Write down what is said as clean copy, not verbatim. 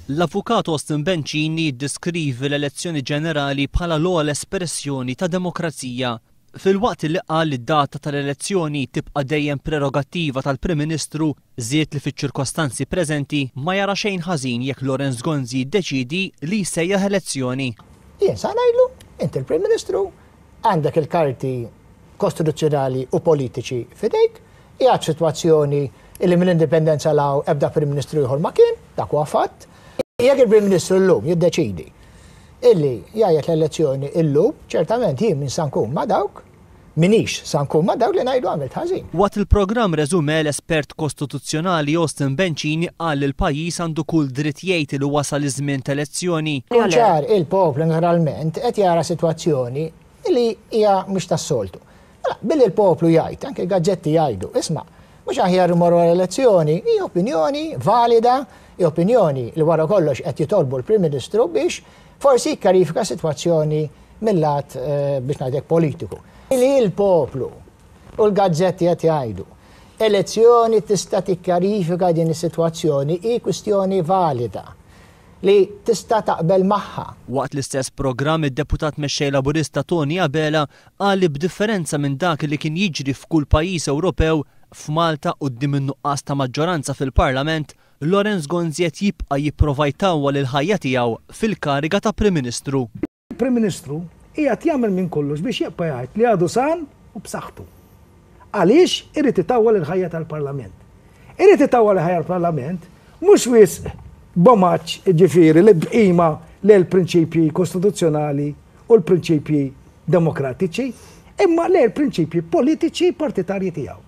L-avukat Austin Bencini jiddeskrivi l-elezzjoni ġenerali bħala l-ogħla espressjoni ta' demokrazija. Fil-waqt li qal li d-data tal-elezzjoni tibqa' dejjem prerogattiva tal-Prim Ministru, żied li fiċ-ċirkostanzi preżenti ma jara xejn ħażin jekk Lorenz Gonzi jiddeċiedi li jsejjaħ elezzjoni. Jien sa ngħidlu, inti l-Prim Ministru għandek il-karti kostituzzjonali u politiċi fidejk, qiegħed f'sitwazzjoni illi mill-indipendenza law ebda Prim Ministru ieħor ma kien, dak huwa fatt. Jekk il-Prim Ministru llum jiddeċidi illi jgħid l-elezzjoni illum, ċertament jien min se nkun ma' dawk, minix se nkun ma' dawk li ngħidu għamilt ħażin. Waqt il-programm reżume l-espert kostituzzjonali Austin Bencini qal li l-pajjiż għandu kull dritt jgħid li wasal iż-żmien ta' elezzjoni. Ċar il-poplu naturalment qed jara sitwazzjoni li hija mhux tas-soltu. Billi l-poplu jgħid, anke l-gaġġetti jgħidu, isma' mhux aħjar imorru l-elezzjoni, hija opinjoni valida, hija opinjoni li wara kollox qed jitolbu l-Prim Ministru biex forsi jikkarifika sitwazzjoni mill-lat biex ngħidlek politiku. Li l-poplu u l-gaġġetti qed jgħidu elezzjoni tista' tikkarifika din is-sitwazzjoni hi kwistjoni valida li tista' taqbel magħha. Waqt l-istess programm id-deputat mexxej Laburista Tony Abela qal li b'differenza minn dak li kien jiġri f'kull pajjiż Ewropew, f'Malta quddiem in-nuqqas ta' maġġoranza fil-Parlament, Lorenz Gonzi qed jibqa' jipprova jtawwal il-ħajja tiegħu fil-kariga ta' Prim Ministru. Il-Prim Ministru qiegħed jagħmel minn kollox biex jibqa' jgħid li għadu san u b'saħħtu. Għaliex irid itawwal il-ħajja tal-Parlament. Irid itawwal il-ħajja tal-Parlament mhux wisq bomaċ ġifieri li bqima l-prinċipji kostituzzjonali u l-prinċipji demokratiċi, imma l-prinċipji politiċi partitarji tiegħu.